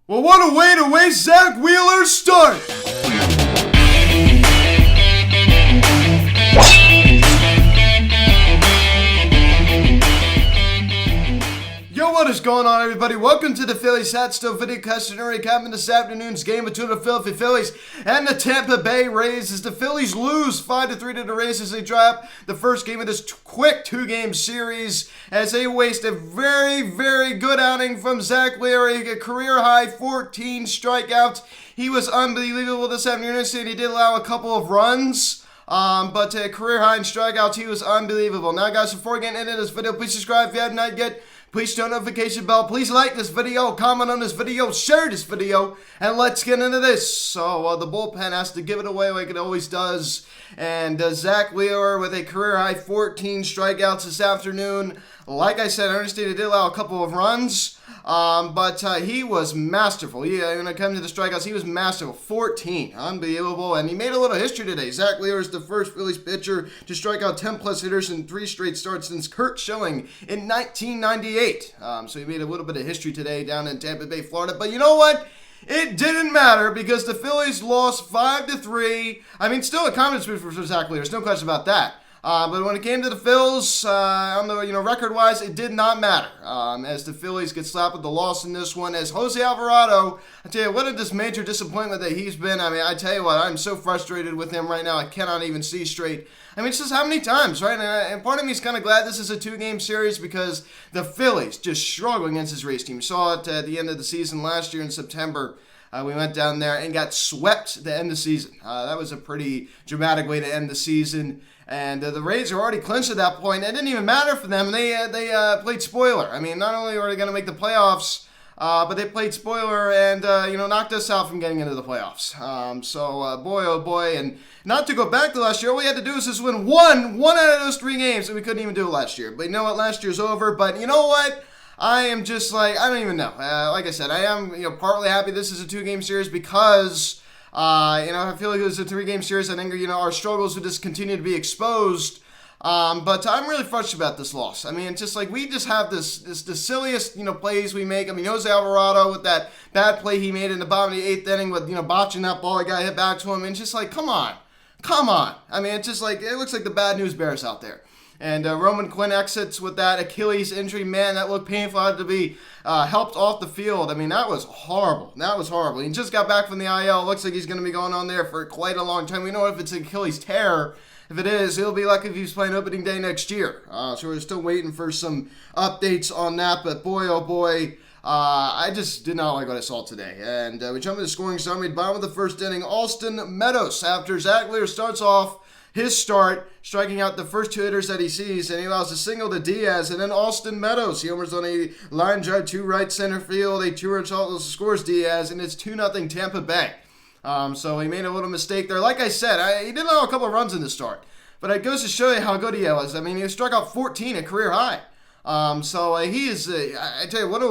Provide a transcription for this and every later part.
Well, what a way to waste Zach Wheeler's start! Yo, what is going on, everybody? Welcome to the Phillies Hat Stove video question recapping this afternoon's game between the Philadelphia Phillies and the Tampa Bay Rays as the Phillies lose 5-3 to the Rays as they drop the first game of this quick two-game series as they waste a very, very good outing from Zach Wheeler, a career-high 14 strikeouts. He was unbelievable this afternoon. He did allow a couple of runs. But a career high in strikeouts, he was unbelievable. Now, guys, before getting into this video, please subscribe if you have not yet. Please turn the notification bell. Please like this video, comment on this video, share this video, and let's get into this. So, the bullpen has to give it away like it always does. And Zach Wheeler with a career-high 14 strikeouts this afternoon. Like I said, I understand he did allow a couple of runs, but he was masterful. When it comes to the strikeouts, he was masterful. 14. Unbelievable. And he made a little history today. Zach Wheeler is the first Phillies pitcher to strike out 10-plus hitters in 3 straight starts since Curt Schilling in 1998. So he made a little bit of history today down in Tampa Bay, Florida. But you know what? It didn't matter because the Phillies lost 5-3. I mean, still a confidence boost for Zach Wheeler. There's no question about that. But when it came to the Phils, on the record-wise, it did not matter. As the Phillies get slapped with the loss in this one, as Jose Alvarado, I tell you what, a major disappointment that he's been. I mean, I tell you what, I'm so frustrated with him right now. I cannot even see straight. I mean, it's just how many times, right? And part of me is kind of glad this is a 2-game series because the Phillies just struggle against this Rays team. We saw it at the end of the season last year in September. We went down there and got swept at the end of the season. That was a pretty dramatic way to end the season. And the Rays are already clinched at that point. It didn't even matter for them. They played spoiler. I mean, not only were they going to make the playoffs, but they played spoiler and, knocked us out from getting into the playoffs. Boy, oh boy. And not to go back to last year, all we had to do was just win one out of those 3 games, and we couldn't even do it last year. But you know what? Last year's over. But you know what? I am just like, I don't even know. Like I said, I am, partly happy this is a 2-game series because... I feel like it was a 3-game series. I think, our struggles would just continue to be exposed. But I'm really frustrated about this loss. I mean, it's just like we just have the silliest, plays we make. I mean, Jose Alvarado with that bad play he made in the bottom of the 8th inning with, botching that ball, the guy hit back to him. And it's just like, come on. I mean, it's just like, it looks like the bad news bears out there. And Roman Quinn exits with that Achilles injury. Man, that looked painful. Had to be helped off the field. I mean, that was horrible. He just got back from the IL. Looks like he's going to be going on there for quite a long time. We know if it's an Achilles tear. If it is, he'll be lucky if he's playing opening day next year. So we're still waiting for some updates on that. But boy, oh boy, I just did not like what I saw today. And we jump into the scoring summary. Bottom of the first inning, Austin Meadows, after Zach Wheeler starts off his start, striking out the first 2 hitters that he sees, and he allows a single to Diaz, and then Austin Meadows. He homers on a line drive to right center field, a 2-run shot scores Diaz, and it's 2-0 Tampa Bay. So he made a little mistake there. Like I said, he did allow a couple of runs in the start, but it goes to show you how good he was. I mean, he struck out 14, a career high. He is, I tell you, what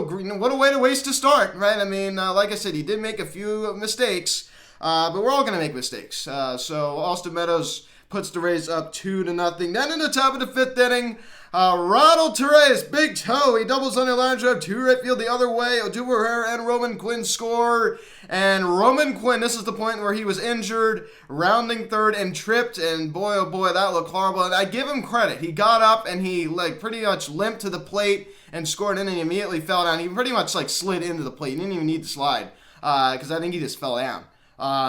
a way to waste a start, right? I mean, like I said, he did make a few mistakes, but we're all going to make mistakes. So Austin Meadows puts the Rays up 2-0. Then in the top of the 5th inning, Ronald Torres, big toe. He doubles on a line drive to right field the other way. Odubel Herrera and Roman Quinn score. And Roman Quinn, this is the point where he was injured, rounding third and tripped. And boy, oh boy, that looked horrible. And I give him credit. He got up and he pretty much limped to the plate and scored. And then he immediately fell down. He pretty much slid into the plate. He didn't even need to slide because I think he just fell down.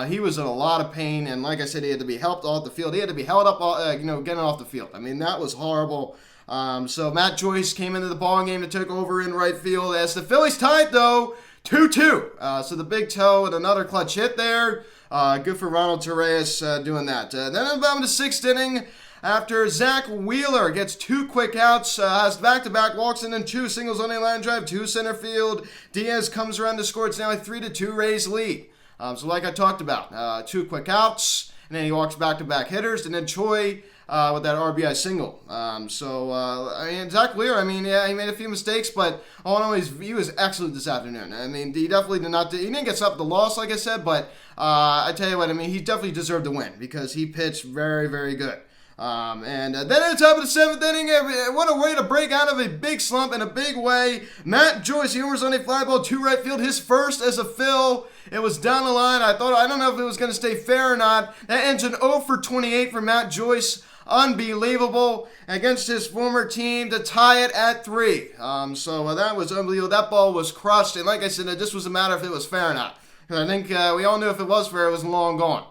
He was in a lot of pain, and like I said, he had to be helped off the field. He had to be held up, getting off the field. I mean, that was horrible. So Matt Joyce came into the ball game to take over in right field as the Phillies tied, though, 2-2. So the big toe with another clutch hit there. Good for Ronald Torres doing that. Then in the 6th inning, after Zach Wheeler gets 2 quick outs, has back-to-back walks and then 2 singles on a line drive to center field. Diaz comes around to score. It's now a 3-2 Rays lead. So like I talked about, 2 quick outs, and then he walks back-to-back hitters, and then Choi with that RBI single. Zach Wheeler, he made a few mistakes, but all in all, he was excellent this afternoon. I mean, he definitely he didn't get up the loss, like I said, but I tell you what, he definitely deserved the win because he pitched very, very good. And then at the top of the 7th inning, what a way to break out of a big slump in a big way. Matt Joyce, he homers on a fly ball to right field, his first as a Phil. It was down the line. I don't know if it was going to stay fair or not. That ends an 0 for 28 for Matt Joyce. Unbelievable against his former team to tie it at 3. So that was unbelievable. That ball was crushed, and like I said, it just was a matter if it was fair or not. Because I think we all knew if it was fair, it was long gone.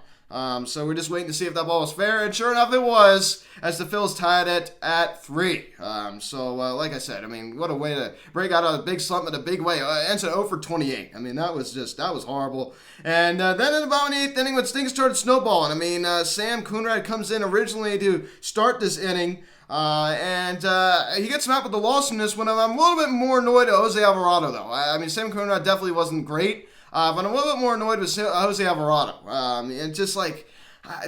So we're just waiting to see if that ball was fair, and sure enough, it was, as the Phils tied it at 3. Like I said, I mean, what a way to break out of a big slump in a big way. Ends at 0 for 28. I mean, that was horrible. And then in about the 8th inning, when things started snowballing, I mean, Sam Coonrad comes in originally to start this inning. And he gets him out with the loss in this one. I'm a little bit more annoyed at Jose Alvarado, though. I mean, Sam Coonrad definitely wasn't great. But I'm a little bit more annoyed with Jose Alvarado. And just like,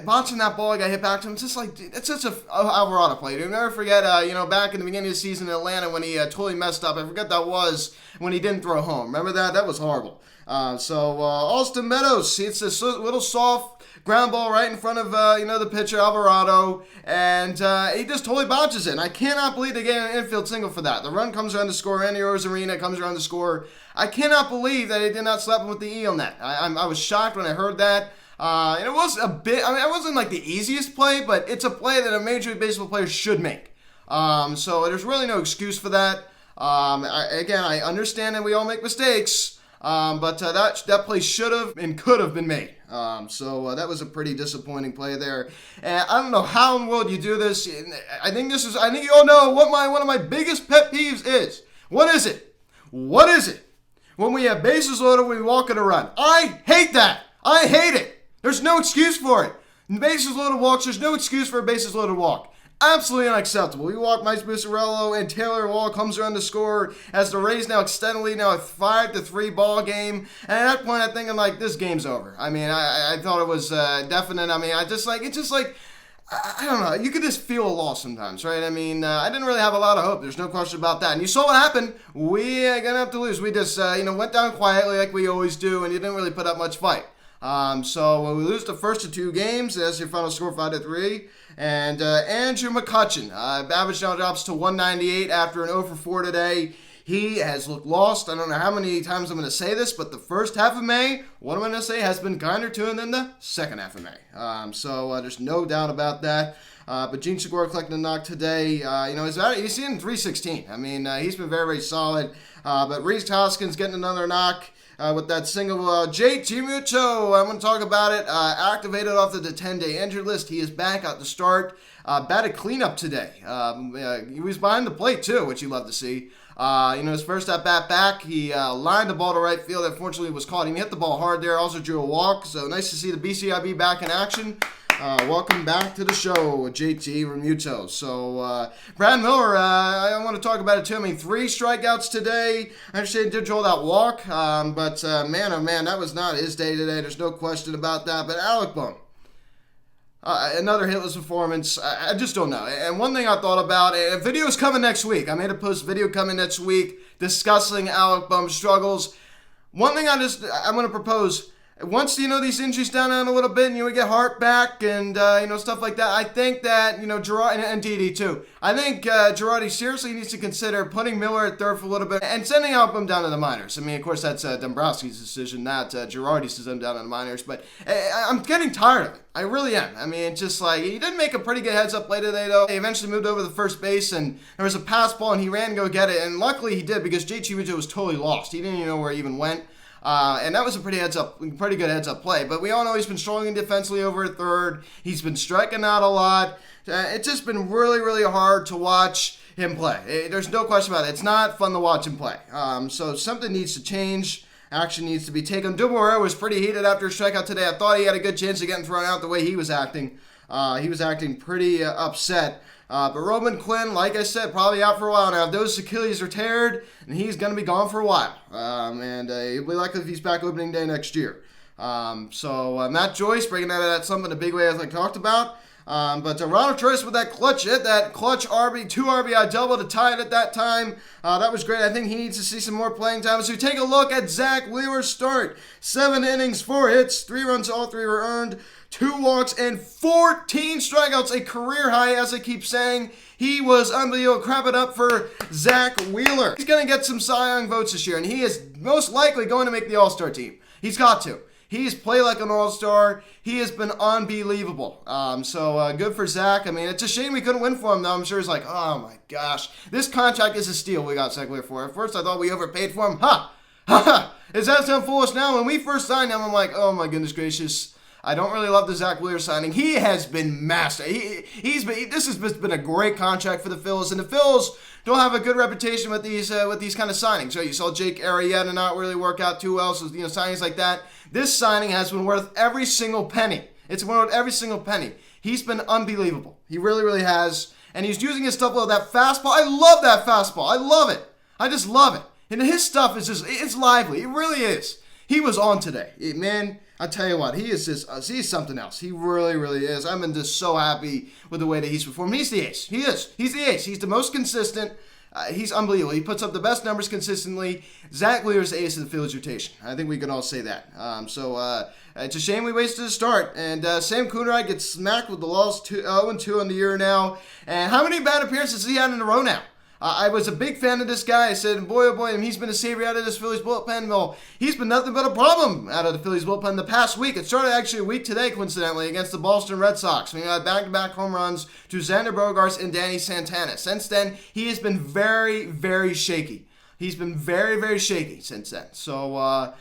watching that ball got hit back to him, it's just like, it's such a Alvarado play. You'll never forget, back in the beginning of the season in Atlanta when he totally messed up. I forget that was when he didn't throw home. Remember that? That was horrible. Austin Meadows, it's this little soft ground ball right in front of, the pitcher, Alvarado, and he just totally bounces it. And I cannot believe they get an infield single for that. The run comes around to score, Andy Rosarina comes around to score. I cannot believe that they did not slap him with the E on that. I was shocked when I heard that. And it was a bit, it wasn't like the easiest play, but it's a play that a Major League Baseball player should make. So there's really no excuse for that. I understand that we all make mistakes. But that play should have and could have been made. That was a pretty disappointing play there. And I don't know how in the world you do this. I think you all know what one of my biggest pet peeves is. What is it? When we have bases loaded, we walk in a run. I hate that. I hate it. There's no excuse for it. Bases loaded walks, there's no excuse for a bases loaded walk. Absolutely unacceptable. We walk Mike Bucciarello and Taylor Wall comes around to score as the Rays now extend the lead, now a 5-3 ball game. And at that point, I'm thinking, like, this game's over. I mean, I thought it was definite. I mean, I don't know. You could just feel a loss sometimes, right? I mean, I didn't really have a lot of hope. There's no question about that. And you saw what happened. We are going to have to lose. We just, went down quietly like we always do, and you didn't really put up much fight. So we lose the first of 2 games. That's your final score, 5-3. And Andrew McCutchen, average now drops to 198 after an 0 for 4 today. He has looked lost. I don't know how many times I'm going to say this, but the first half of May, what I'm going to say, has been kinder to him than the second half of May. There's no doubt about that. But Gene Segura collecting a knock today. He's in 316. I mean, he's been very, very solid. But Reese Hoskins getting another knock. With that single, JT Muto, I'm going to talk about it, activated off the 10-day injured list. He is back out to start, batted cleanup today. He was behind the plate, too, which you love to see. His first at-bat back, he lined the ball to right field. Unfortunately, was caught. He hit the ball hard there, also drew a walk. So nice to see the BCIB back in action. Welcome back to the show, JT Realmuto. So, Brad Miller, I want to talk about it too. I mean, 3 strikeouts today. I understand he did draw that walk, but man, oh man, that was not his day today. There's no question about that. But Alec Bohm, another hitless performance. I just don't know. And one thing I thought about, a video is coming next week. I made a post video coming next week discussing Alec Bohm's struggles. One thing I'm going to propose. Once, these injuries down a little bit and we get Hart back and, stuff like that, I think that, Girardi and Didi too. I think Girardi seriously needs to consider putting Miller at third for a little bit and sending Album down to the minors. I mean, of course, that's Dombrowski's decision, not Girardi's to send him down to the minors, but I'm getting tired of it. I really am. I mean, just like, he did make a pretty good heads-up play today, though. He eventually moved over to the first base, and there was a pass ball, and he ran to go get it, and luckily he did because JT Muto was totally lost. He didn't even know where he even went. And that was a pretty good heads-up play. But we all know he's been struggling defensively over at third. He's been striking out a lot. It's just been really, really hard to watch him play. There's no question about it. It's not fun to watch him play. So something needs to change. Action needs to be taken. Dumoulin was pretty heated after a strikeout today. I thought he had a good chance of getting thrown out the way he was acting. He was acting pretty upset. But Roman Quinn, like I said, probably out for a while now. If those Achilles are teared, and he's going to be gone for a while. He'll be likely if he's back opening day next year. Matt Joyce breaking out of that slump in a big way, as I talked about. But Ronald Troyes with that clutch hit, that clutch RB, 2 RBI double to tie it at that time. That was great. I think he needs to see some more playing time. So we take a look at Zach Wheeler's start. 7 innings, 4 hits, 3 runs, all 3 were earned, 2 walks, and 14 strikeouts, a career high, as I keep saying. He was unbelievable. Clap it up for Zach Wheeler. He's going to get some Cy Young votes this year, and he is most likely going to make the All-Star team. He's got to. He's played like an all-star. He has been unbelievable. So good for Zach. I mean, it's a shame we couldn't win for him, though. I'm sure he's like, oh my gosh. This contract is a steal we got Zach Wheeler for. At first, I thought we overpaid for him. Ha! Ha ha! Is that sound foolish now? When we first signed him, I'm like, oh my goodness gracious. I don't really love the Zach Wheeler signing. He has been master. This has been a great contract for the Phillies, and the Phillies don't have a good reputation with these kind of signings. So you saw Jake Arrieta not really work out too well. So signings like that. This signing has been worth every single penny. It's been worth every single penny. He's been unbelievable. He really, really has, and he's using his stuff well. That fastball, I love that fastball. I love it. I just love it. And his stuff is it's lively. It really is. He was on today, man. I tell you what, he's something else. He really, really is. I've been just so happy with the way that he's performed. He's the ace. He is. He's the ace. He's the most consistent. He's unbelievable. He puts up the best numbers consistently. Zach Wheeler's the ace of the Phillies rotation. I think we can all say that. It's a shame we wasted a start. And Sam Coonrod gets smacked with the loss, 0-2 on the year now. And how many bad appearances has he had in a row now? I was a big fan of this guy. I said, boy, oh boy, he's been a savior out of this Phillies bullpen. Well, he's been nothing but a problem out of the Phillies bullpen the past week. It started actually a week today, coincidentally, against the Boston Red Sox. We had back-to-back home runs to Xander Bogaerts and Danny Santana. Since then, he has been very, very shaky. He's been very, very shaky since then. So, I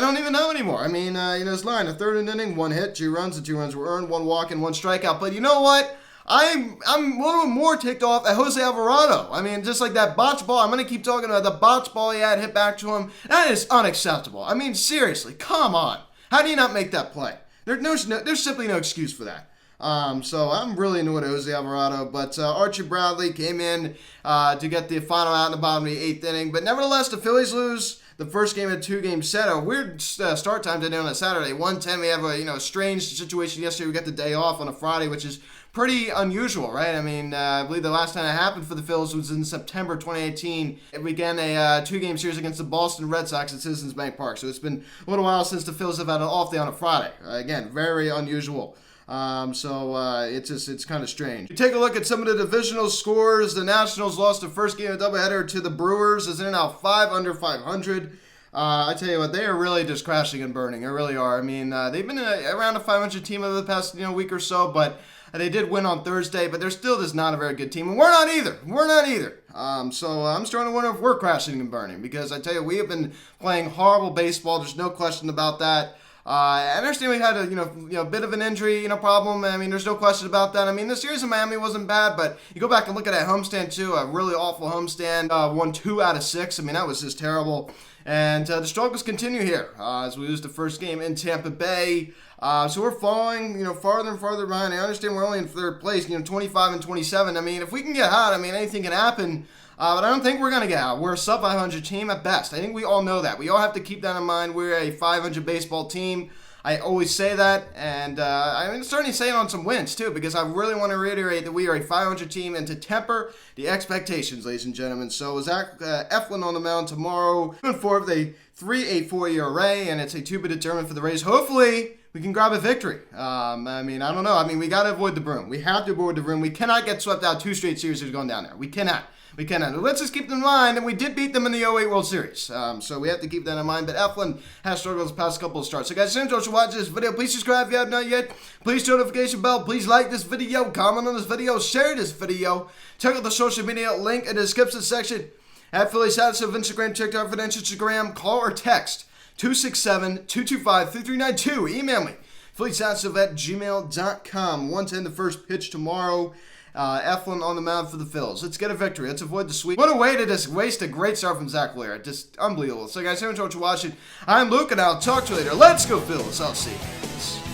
don't even know anymore. I mean, his line, a third inning, 1 hit, 2 runs, the 2 runs were earned, 1 walk and 1 strikeout. But you know what? I'm a little more ticked off at Jose Alvarado. I mean, just like that botch ball. I'm going to keep talking about the botch ball he had hit back to him. That is unacceptable. I mean, seriously, come on. How do you not make that play? There's simply no excuse for that. So I'm really annoyed at Jose Alvarado, but Archie Bradley came in to get the final out in the bottom of the 8th inning. But nevertheless, the Phillies lose the first game of a 2-game set. A weird start time today on a Saturday. 1:10. We have a strange situation yesterday. We got the day off on a Friday, which is pretty unusual, right? I mean, I believe the last time it happened for the Phillies was in September 2018. It began a 2-game series against the Boston Red Sox at Citizens Bank Park. So it's been a little while since the Phillies have had an off day on a Friday. Again, very unusual. It's kind of strange. You take a look at some of the divisional scores. The Nationals lost the first game of doubleheader to the Brewers, as they're now 5 under 500. I tell you what, they are really just crashing and burning. They really are. I mean, they've been around a 500 team over the past week or so, but they did win on Thursday. But they're still just not a very good team, and we're not either. So I'm starting to wonder if we're crashing and burning, because I tell you, we have been playing horrible baseball. There's no question about that. I understand we had a bit of an injury problem. I mean, there's no question about that. I mean, the series in Miami wasn't bad, but you go back and look at that homestand too, a really awful homestand. Won 2 out of 6. I mean, that was just terrible. And the struggles continue here as we lose the first game in Tampa Bay. So we're falling, farther and farther behind. I understand we're only in 3rd place, 25 and 27. I mean, if we can get hot, I mean, anything can happen. But I don't think we're going to get out. We're a sub-500 team at best. I think we all know that. We all have to keep that in mind. We're a 500 baseball team. I always say that, and I'm starting to say it on some wins, too, because I really want to reiterate that we are a 500 team, and to temper the expectations, ladies and gentlemen. So Zach Eflin on the mound tomorrow, moving forward with a 3.84 ERA, and it's a to-be determined for the Rays. Hopefully, we can grab a victory. I don't know. I mean, we got to avoid the broom. We have to avoid the broom. We cannot get swept out 2 straight series going down there. We cannot. Let's just keep in mind, and we did beat them in the 08 World Series. So we have to keep that in mind. But Eflin has struggled the past couple of starts. So guys, thanks so much for watching this video. Please subscribe if you have not yet. Please turn the notification bell. Please like this video, comment on this video, share this video. Check out the social media link in the description section. At Phillies Hats of Instagram, TikTok, for Instagram, call or text 267-225-3392. Email me, phillieshatstuff@gmail.com. 1:10 the first pitch tomorrow. Eflin on the mound for the Phillies. Let's get a victory. Let's avoid the sweep. What a way to just waste a great start from Zach Wheeler. Just unbelievable. So guys, thank you so much for watching. I'm Luke, and I'll talk to you later. Let's go Phillies. I'll see you guys.